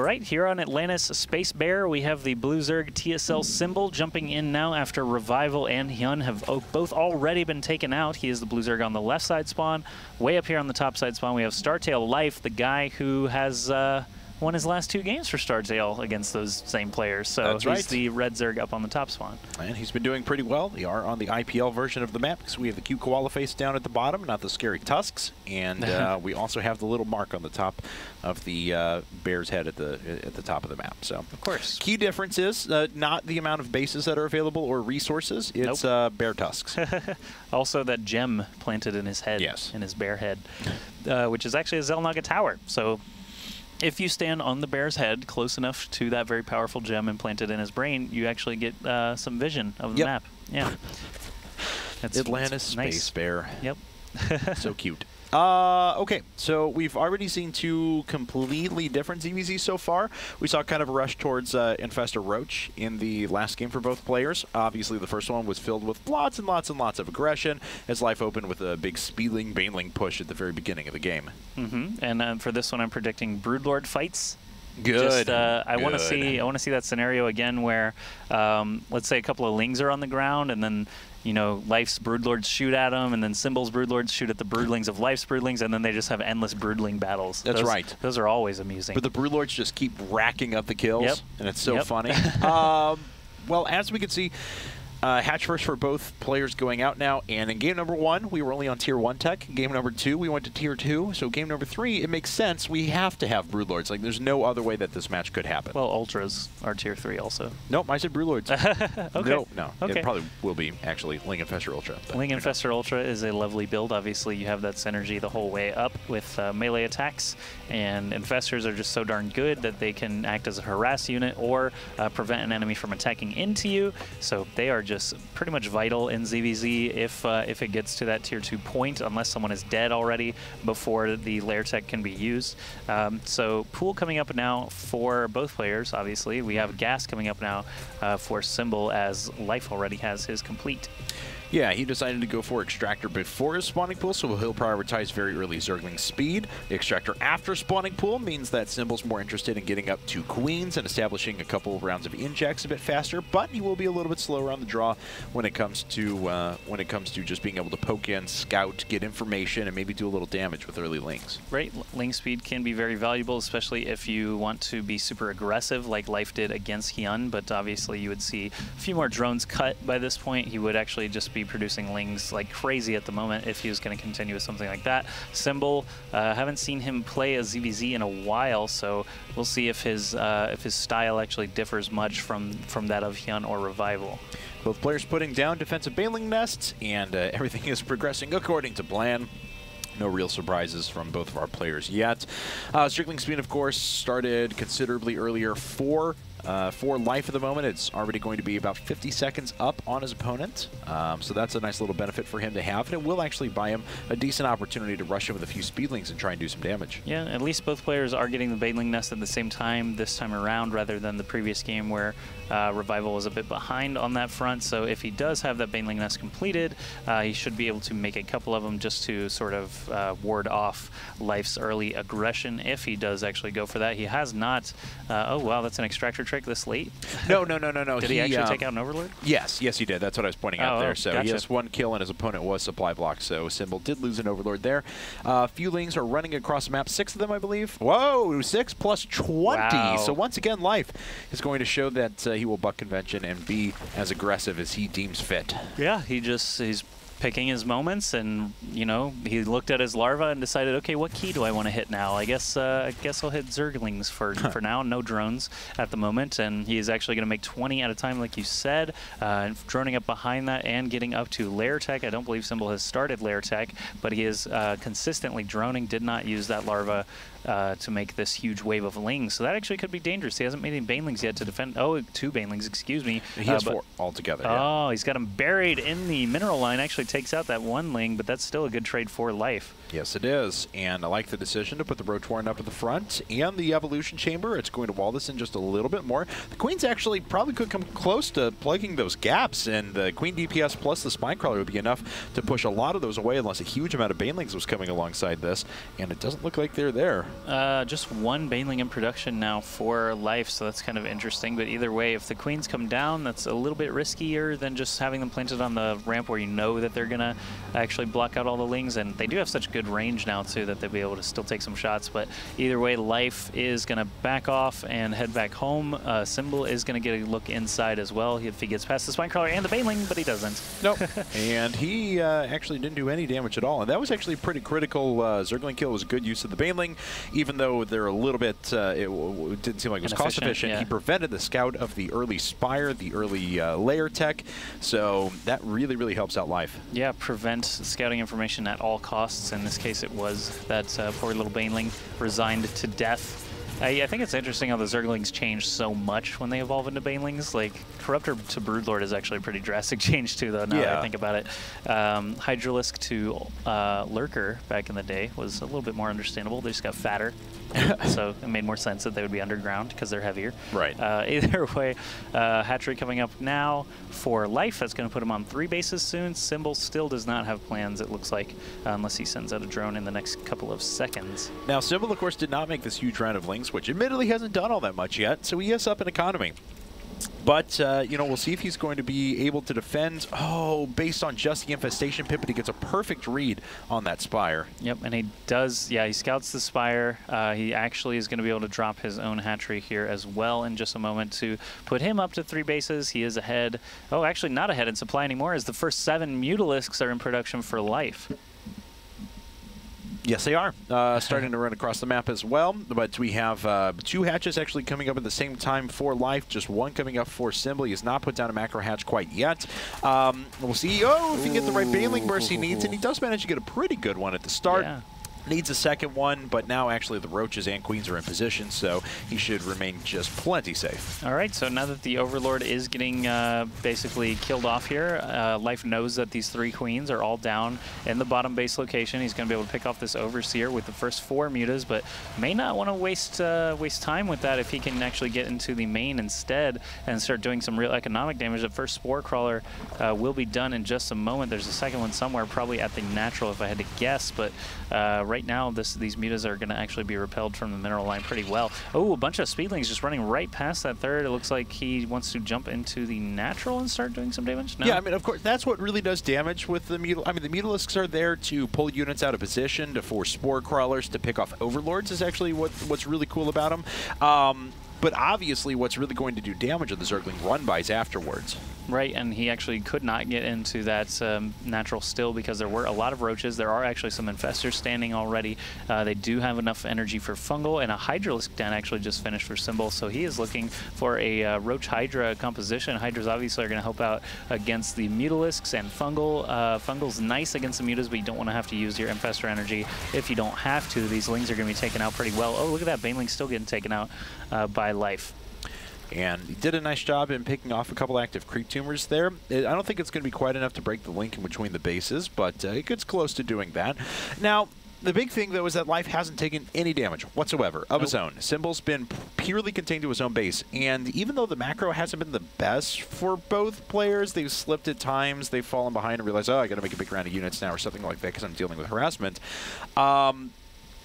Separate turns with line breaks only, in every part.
All right, here on Atlantis Space Bear, we have the Blue Zerg TSL.Symbol jumping in now after Revival and Hyun have both already been taken out. He is the Blue Zerg on the left side spawn. Way up here on the top side spawn, we have StarTale.Life, the guy who has won his last 2 games for StarTale against those same players. So he's the red Zerg up on the top spawn.
And he's been doing pretty well. We are on the IPL version of the map because we have the cute koala face down at the bottom, not the scary tusks. And we also have the little mark on the top of the bear's head at the top of the map. So
of course.
Key difference is not the amount of bases that are available or resources. It's bear tusks.
Also that gem planted in his head, in his bear head, which is actually a Xel'Naga tower. So if you stand on the bear's head close enough to that very powerful gem implanted in his brain, you actually get some vision of the map. Yeah.
It's Atlantis Space Bear.
Yep.
So cute. Okay, so we've already seen 2 completely different ZVZs so far. We saw kind of a rush towards Infestor Roach in the last game for both players. Obviously, the first one was filled with lots and lots and lots of aggression, as Life opened with a big Speedling Baneling push at the very beginning of the game.
And for this one, I'm predicting Broodlord fights.
Good.
I want to see that scenario again where, let's say, a couple of Lings are on the ground, and then Life's Broodlords shoot at them, and then Symbol's Broodlords shoot at the Broodlings of Life's Broodlings, and then they just have endless Broodling battles.
That's right.
Those are always amusing.
But the Broodlords just keep racking up the kills, and it's so funny. Well, as we can see, hatch first for both players going out now, and in game number 1, we were only on tier 1 tech. Game number 2, we went to tier 2. So game number 3, it makes sense. We have to have Broodlords. Like, there's no other way that this match could happen.
Well, Ultras are tier 3 also.
Nope, I said Broodlords.
Okay.
No. It probably will be, actually, Ling Infestor Ultra.
Ling Infestor Ultra is a lovely build. Obviously, you have that synergy the whole way up with melee attacks, and Infestors are just so darn good that they can act as a harass unit or prevent an enemy from attacking into you. So they are just pretty much vital in ZVZ if it gets to that tier 2 point, unless someone is dead already before the lair tech can be used. So pool coming up now for both players, obviously. We have gas coming up now for Symbol, as Life already has his complete.
Yeah, he decided to go for Extractor before his spawning pool, so he'll prioritize very early Zergling speed. The Extractor after spawning pool means that Symbol's more interested in getting up 2 Queens and establishing a couple of rounds of injects a bit faster, but he will be a little bit slower on the draw when it comes to just being able to poke in, scout, get information, and maybe do a little damage with early Lings.
Right, Ling speed can be very valuable, especially if you want to be super aggressive like Life did against Hyun, but obviously you would see a few more drones cut by this point. He would actually just be producing Lings like crazy at the moment if he was going to continue with something like that. Symbol, haven't seen him play a ZVZ in a while, so we'll see if his style actually differs much from that of Hyun or Revival.
Both players putting down defensive Baneling nests, and everything is progressing according to plan. No real surprises from both of our players yet. Zergling speed, of course, started considerably earlier for Life at the moment. It's already going to be about 50 seconds up on his opponent. So that's a nice little benefit for him to have, and it will actually buy him a decent opportunity to rush in with a few Speedlings and try and do some damage.
Yeah, at least both players are getting the Baneling nest at the same time this time around, rather than the previous game where Revival was a bit behind on that front. So if he does have that Baneling nest completed, he should be able to make a couple of them just to sort of ward off Life's early aggression if he does actually go for that. He has not. Oh, wow, that's an Extractor trick this late?
No.
Did he actually take out an Overlord?
Yes, he did. That's what I was pointing out there. So
gotcha.
he has 1 kill, and his opponent was supply blocked. So Symbol did lose an Overlord there. Few Lings are running across the map, 6 of them, I believe. Whoa, 6 plus 20.
Wow.
So once again, Life is going to show that he will buck convention and be as aggressive as he deems fit.
Yeah, he's picking his moments, and he looked at his larva and decided, okay, what key do I want to hit now? I guess I'll hit Zerglings for now. No drones at the moment, and he is actually going to make 20 at a time, like you said, droning up behind that and getting up to lair tech. I don't believe Symbol has started lair tech, but he is consistently droning. Did not use that larva to make this huge wave of Lings, so that actually could be dangerous. He hasn't made any Banelings yet to defend. Oh, 2 Banelings, excuse me.
He has 4 altogether.
Oh, he's got him buried in the mineral line. Actually takes out that 1 Ling, but that's still a good trade for Life.
Yes, it is. And I like the decision to put the Roach Warren up at the front and the Evolution Chamber. It's going to wall this in just a little bit more. The Queens actually probably could come close to plugging those gaps, and the Queen DPS plus the Spinecrawler would be enough to push a lot of those away unless a huge amount of Banelings was coming alongside this, and it doesn't look like they're there.
Just one Baneling in production now for Life, so that's kind of interesting. But either way, if the Queens come down, that's a little bit riskier than just having them planted on the ramp where you know that they're going to actually block out all the Lings, and they do have such good range now too that they'll be able to still take some shots. But either way, Life is going to back off and head back home. Symbol is going to get a look inside as well if he gets past the Spinecrawler and the Baneling, but he doesn't.
Nope. And he actually didn't do any damage at all, and that was actually pretty critical. Zergling kill was a good use of the Baneling, even though they're a little bit, it didn't seem like it was cost efficient.
Yeah.
He prevented the scout of the early Spire, the early layer tech, so that really, really helps out Life.
Yeah, prevent scouting information at all costs. In this case, it was that poor little Baneling resigned to death. I think it's interesting how the Zerglings change so much when they evolve into Banelings. Like, Corruptor to Broodlord is actually a pretty drastic change too, though, now that I think about it. Hydralisk to Lurker back in the day was a little bit more understandable. They just got fatter. So it made more sense that they would be underground because they're heavier.
Right.
Either way, Hatchery coming up now for Life. That's going to put him on 3 bases soon. Symbol still does not have plans, it looks like, unless he sends out a drone in the next couple of seconds.
Now, Symbol, of course, did not make this huge round of Lings, which admittedly hasn't done all that much yet, so he is up in economy. But, you know, we'll see if he's going to be able to defend. Oh, based on just the Infestation Pit, but he gets a perfect read on that Spire.
Yep, and he does, yeah, he scouts the Spire. He actually is going to be able to drop his own Hatchery here as well in just a moment to put him up to 3 bases. He is ahead. Oh, actually not ahead in supply anymore, as the first 7 Mutalisks are in production for Life.
Yes, they are. Starting to run across the map as well. But we have 2 hatches actually coming up at the same time for Life. Just 1 coming up for Symbol. He has not put down a macro hatch quite yet. We'll see. Oh, if he gets the right Baneling burst he needs. And he does manage to get a pretty good one at the start.
Yeah.
Needs a second one, but now actually the Roaches and Queens are in position, so he should remain just plenty safe.
All right, so now that the Overlord is getting basically killed off here, Life knows that these 3 Queens are all down in the bottom base location. He's going to be able to pick off this Overseer with the first 4 mutas, but may not want to waste time with that if he can actually get into the main instead and start doing some real economic damage. The first Spore Crawler will be done in just a moment. There's a second one somewhere, probably at the natural if I had to guess, but right now these mutas are going to actually be repelled from the mineral line pretty well. Oh, a bunch of Speedlings just running right past that third. It looks like he wants to jump into the natural and start doing some damage. No?
Yeah, I mean, of course, that's what really does damage with the Mutal. I mean, the Mutalisks are there to pull units out of position, to force Spore Crawlers, to pick off Overlords is actually what's really cool about them. But obviously, what's really going to do damage are the Zergling run-bys afterwards.
Right, and he actually could not get into that natural still because there were a lot of Roaches. There are actually some Infestors standing already. They do have enough energy for Fungal, and a Hydralisk Den actually just finished for Symbol, so he is looking for a Roach Hydra composition. Hydras obviously are going to help out against the Mutalisks and Fungal. Fungal's nice against the Mutas, but you don't want to have to use your Infestor energy if you don't have to. These Lings are going to be taken out pretty well. Oh, look at that, Baneling still getting taken out by Life.
And he did a nice job in picking off a couple active creep tumors there. I don't think it's going to be quite enough to break the link in between the bases, but it gets close to doing that. Now, the big thing, though, is that Life hasn't taken any damage whatsoever of his own. Symbol's been purely contained to his own base, and even though the macro hasn't been the best for both players, they've slipped at times, they've fallen behind and realized, oh, I got to make a big round of units now or something like that because I'm dealing with harassment.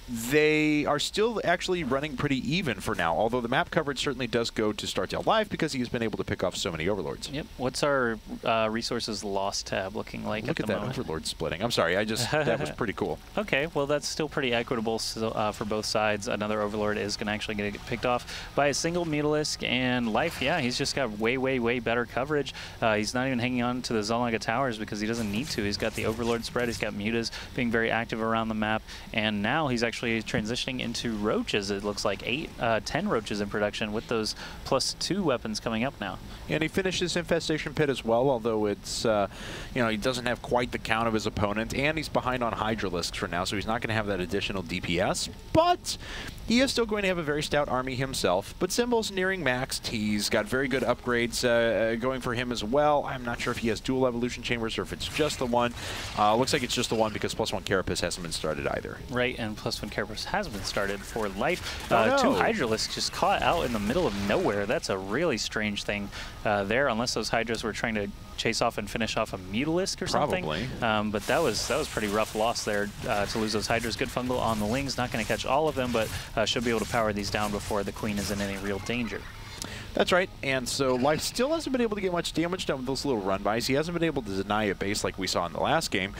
They are still actually running pretty even for now, although the map coverage certainly does go to StarTale.Life because he's been able to pick off so many Overlords.
Yep. What's our resources lost tab looking like
Look
at the moment?
Look at that Overlord splitting. I'm sorry, that was pretty cool.
Okay, well that's still pretty equitable for both sides. Another Overlord is going to actually get picked off by a single Mutalisk, and Life, yeah, he's just got way better coverage. He's not even hanging on to the Zalaga Towers because he doesn't need to. He's got the Overlord spread, he's got Mutas being very active around the map, and now he's actually actually transitioning into roaches. It looks like 10 roaches in production with those +2 weapons coming up now.
And he finished his infestation pit as well, although it's, you know, he doesn't have quite the count of his opponent, and he's behind on Hydralisks for now, so he's not going to have that additional DPS, but he is still going to have a very stout army himself. But Symbol's nearing maxed. He's got very good upgrades going for him as well. I'm not sure if he has dual evolution chambers or if it's just the one. Looks like it's just the one because +1 Carapace hasn't been started either.
Right, and +1 Carapace has been started for Life.
Oh, no.
2 Hydralisks just caught out in the middle of nowhere. That's a really strange thing there, unless those Hydras were trying to chase off and finish off a Mutalisk or something.
Probably.
But that was pretty rough loss there to lose those Hydras. Good fungal on the wings, not going to catch all of them, but should be able to power these down before the Queen is in any real danger.
That's right, and so Life still hasn't been able to get much damage done with those little run-bys. He hasn't been able to deny a base like we saw in the last game.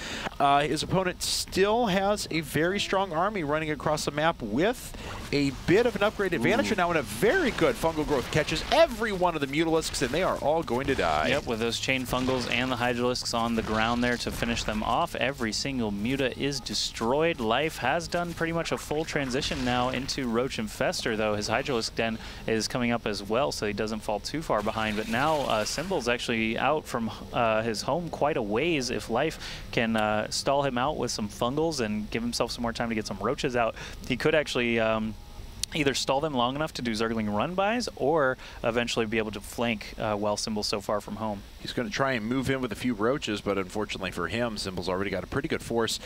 His opponent still has a very strong army running across the map with a bit of an upgrade advantage, and now in a very good fungal growth catches every one of the Mutalisks, and they are all going to die.
Yep, with those chain fungals and the Hydralisks on the ground there to finish them off. Every single Muta is destroyed. Life has done pretty much a full transition now into Roach Infestor, though. His Hydralisk Den is coming up as well, so he doesn't fall too far behind. But now Symbol's actually out from his home quite a ways. If Life can stall him out with some fungals and give himself some more time to get some roaches out, he could actually either stall them long enough to do Zergling run-bys or eventually be able to flank while Symbol's so far from home.
He's going to try and move in with a few roaches, but unfortunately for him, Symbol's already got a pretty good force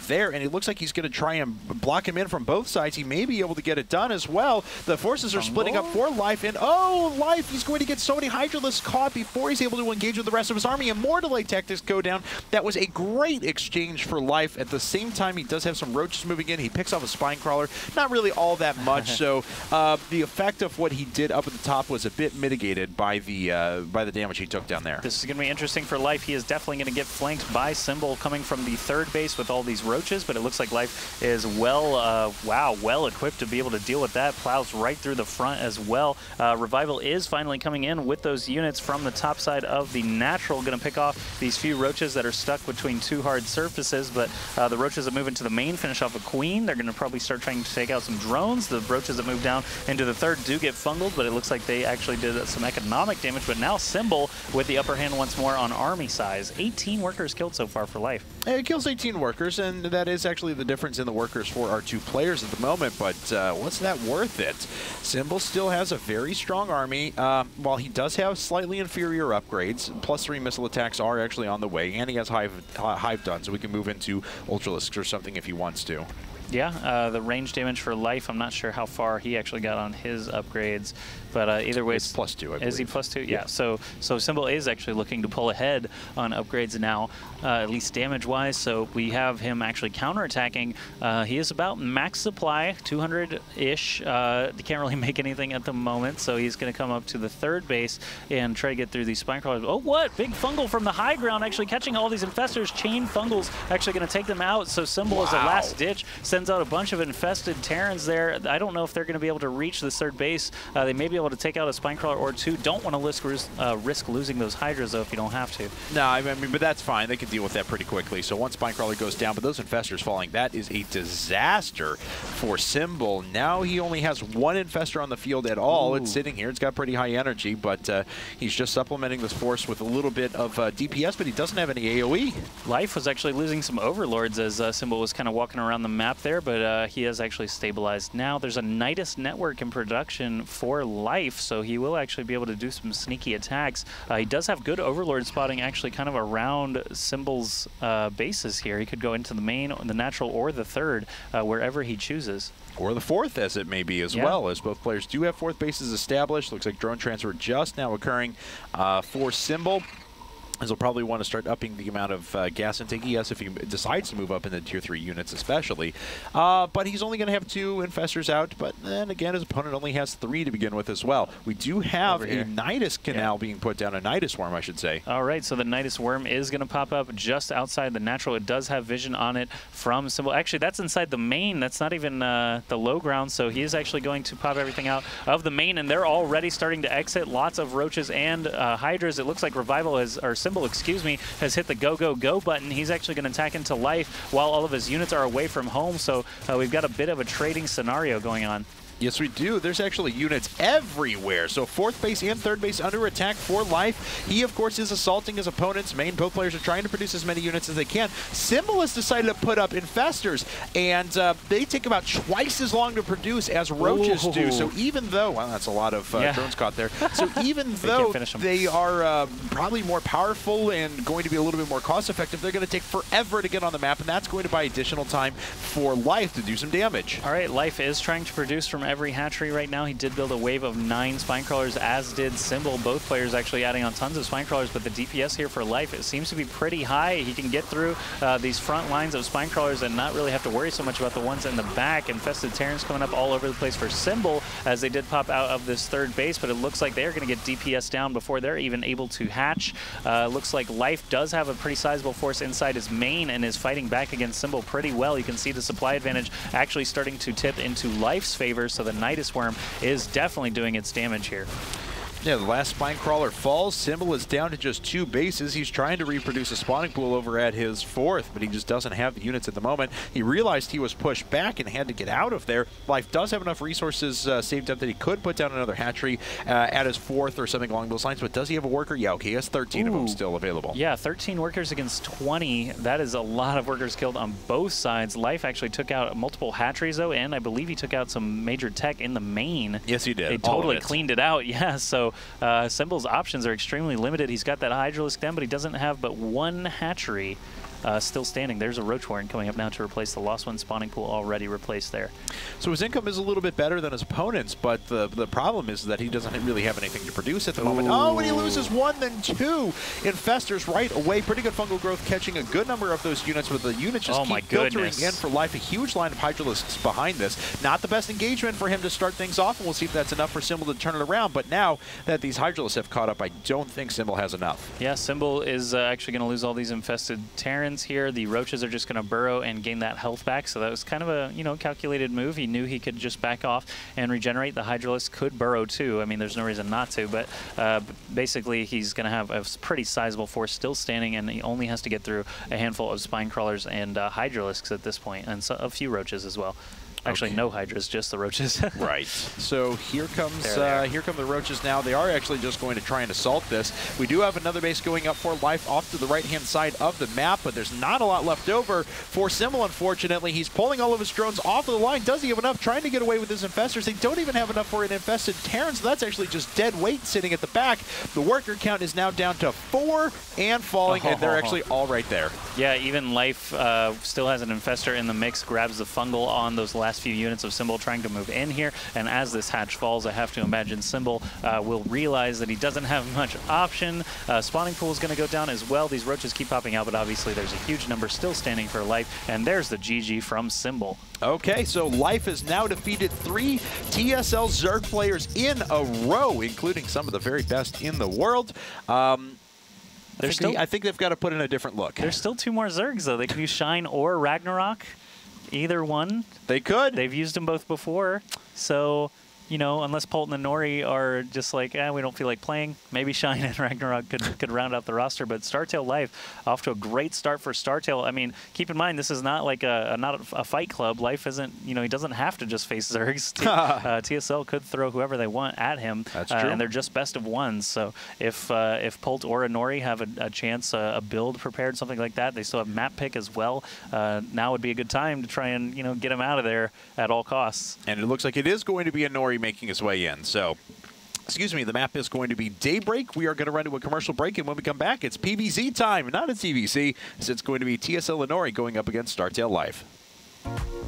there, and it looks like he's going to try and block him in from both sides. He may be able to get it done as well. The forces are splitting up for Life, and oh, Life, he's going to get so many Hydralisks caught before he's able to engage with the rest of his army, and more delay tactics go down. That was a great exchange for Life. At the same time, he does have some roaches moving in. He picks off a spine crawler. Not really all that much, so the effect of what he did up at the top was a bit mitigated by the damage he took down there.
This is going to be interesting for Life. He is definitely going to get flanked by Symbol coming from the third base with all these roaches, but it looks like Life is well equipped to be able to deal with that. Plows right through the front as well. Revival is finally coming in with those units from the top side of the natural, going to pick off these few roaches that are stuck between two hard surfaces, but the roaches that move into the main finish off a Queen. They're going to probably start trying to take out some drones. The roaches that move down into the third do get fungled, but it looks like they actually did some economic damage. But now Symbol with the upper hand once more on army size. 18 workers killed so far for Life.
It kills 18 workers, and that is actually the difference in the workers for our two players at the moment, but was that worth it? Symbol still has a very strong army. While he does have slightly inferior upgrades, +3 missile attacks are actually on the way, and he has Hive done, so we can move into Ultralisks or something if he wants to.
Yeah, the range damage for Life, I'm not sure how far he actually got on his upgrades, but either way,
it's +2, I believe.
Is he +2? Yeah. So Symbol is actually looking to pull ahead on upgrades now, at least damage-wise. So we have him actually counterattacking. He is about max supply, 200-ish. He can't really make anything at the moment, so he's going to come up to the third base and try to get through these spine crawlers. Oh, what? Big fungal from the high ground, actually catching all these infestors. Chain fungals actually going to take them out. So Symbol is a last ditch. Sends out a bunch of infested Terrans there. I don't know if they're going to be able to reach this third base. They may be able to take out a spine crawler or two. Don't want to risk losing those Hydras, though, if you don't have to.
No, I mean, but that's fine. They can deal with that pretty quickly. So one spine crawler goes down, but those infestors falling, that is a disaster for Symbol. Now he only has one infestor on the field at all. Ooh. It's sitting here. It's got pretty high energy, but he's just supplementing this force with a little bit of DPS, but he doesn't have any AoE.
Life was actually losing some overlords as Symbol was kind of walking around the map there, but he has actually stabilized now. There's a Nidus network in production for Life, so he will actually be able to do some sneaky attacks. He does have good overlord spotting actually kind of around Symbol's bases here. He could go into the main, the natural, or the third, wherever he chooses.
Or the fourth, as it may be as well, as both players do have fourth bases established. Looks like drone transfer just now occurring for Symbol. As he'll probably want to start upping the amount of gas intake he has if he decides to move up in the Tier 3 units especially. But he's only going to have 2 infestors out, but then again his opponent only has 3 to begin with as well. We do have a Nidus Canal being put down, a Nidus Worm I should say.
Alright, so the Nidus Worm is going to pop up just outside the natural. It does have vision on it from Symbol. Actually, that's inside the main. That's not even the low ground, so he is actually going to pop everything out of the main, and they're already starting to exit. Lots of roaches and Hydras. It looks like Revival or Symbol StarTale.Symbol, excuse me, has hit the go, go, go button. He's actually going to attack into Life while all of his units are away from home. So we've got a bit of a trading scenario going on.
Yes, we do. There's actually units everywhere. So 4th base and 3rd base under attack for Life. He, of course, is assaulting his opponent's main. Both players are trying to produce as many units as they can. StarSymbol has decided to put up infestors, and they take about twice as long to produce as roaches do. So even though, well, that's a lot of drones caught there. So even though they are probably more powerful and going to be a little bit more cost-effective, they're going to take forever to get on the map, and that's going to buy additional time for Life to do some damage.
All right, Life is trying to produce from every hatchery right now. He did build a wave of 9 Spinecrawlers, as did StarSymbol. Both players actually adding on tons of Spinecrawlers, but the DPS here for Life, it seems to be pretty high. He can get through these front lines of Spinecrawlers and not really have to worry so much about the ones in the back. Infested Terrans coming up all over the place for StarSymbol, as they did pop out of this 3rd base, but it looks like they're going to get DPS down before they're even able to hatch. Looks like Life does have a pretty sizable force inside his main and is fighting back against StarSymbol pretty well. You can see the supply advantage actually starting to tip into Life's favor, so the Nidus Worm is definitely doing its damage here.
Yeah, the last Spinecrawler falls. StarSymbol is down to just 2 bases. He's trying to reproduce a spawning pool over at his 4th, but he just doesn't have the units at the moment. He realized he was pushed back and had to get out of there. Life does have enough resources saved up that he could put down another hatchery at his 4th or something along those lines, but does he have a worker? Yeah, okay, he has 13 of them still available.
Yeah, 13 workers against 20. That is a lot of workers killed on both sides. Life actually took out multiple hatcheries, though, and I believe he took out some major tech in the main.
Yes, he did.
They totally cleaned it out, yeah, so StarSymbol's options are extremely limited. He's got that Hydralisk down, but he doesn't have but 1 hatchery still standing. There's a Roach Warren coming up now to replace the lost one spawning pool already replaced there.
So his income is a little bit better than his opponent's, but the problem is that he doesn't really have anything to produce at the moment. Oh, when he loses 1, then 2 infestors right away. Pretty good fungal growth, catching a good number of those units, but the units just keep filtering in for Life. A huge line of Hydralisks behind this. Not the best engagement for him to start things off, and we'll see if that's enough for StarSymbol to turn it around. But now that these Hydralisks have caught up, I don't think StarSymbol has enough.
Yeah, StarSymbol is actually going to lose all these infested Terrans here. The Roaches are just going to burrow and gain that health back, so that was kind of a, you know, calculated move. He knew he could just back off and regenerate. The Hydralisk could burrow too. I mean, there's no reason not to, but basically he's going to have a pretty sizable force still standing, and he only has to get through a handful of Spinecrawlers and Hydralisks at this point, and so a few Roaches as well. Actually, no Hydras, just the Roaches.
Right. So here come the Roaches now. They are actually just going to try and assault this. We do have another base going up for Life off to the right-hand side of the map, but there's not a lot left over for StarSymbol, unfortunately. He's pulling all of his drones off of the line. Does he have enough? Trying to get away with his infestors. They don't even have enough for an infested Terran, so that's actually just dead weight sitting at the back. The worker count is now down to 4 and falling, and they're actually all right there.
Yeah, even Life still has an infestor in the mix, grabs the fungal on those last few units of StarSymbol trying to move in here, and as this hatch falls, I have to imagine StarSymbol will realize that he doesn't have much option. Spawning pool is going to go down as well. These Roaches keep popping out, but obviously there's a huge number still standing for Life, and there's the GG from StarSymbol.
Okay, so Life has now defeated 3 TSL Zerg players in a row, including some of the very best in the world. I think they've got to put in a different look.
There's still 2 more Zergs, though. They can use Shine or Ragnarok. Either one.
They could.
They've used them both before. So, you know, unless Polton and Nori are just like, we don't feel like playing, maybe Shine and Ragnarok could round out the roster. But StarTale.Life off to a great start for StarTale. I mean, keep in mind, this is not like not a fight club. Life isn't, you know, he doesn't have to just face Zergs. TSL could throw whoever they want at him.
That's true.
And they're just best of ones. So if Polt or a Nori have a chance, a build prepared, something like that, they still have map pick as well. Now would be a good time to try and, you know, get him out of there at all costs.
And it looks like it is going to be a Nori making his way in. So, excuse me, the map is going to be Daybreak. We are going to run to a commercial break, and when we come back, it's PvZ time, not a TVC, as it's going to be TSL and Nori going up against StarTale.Life.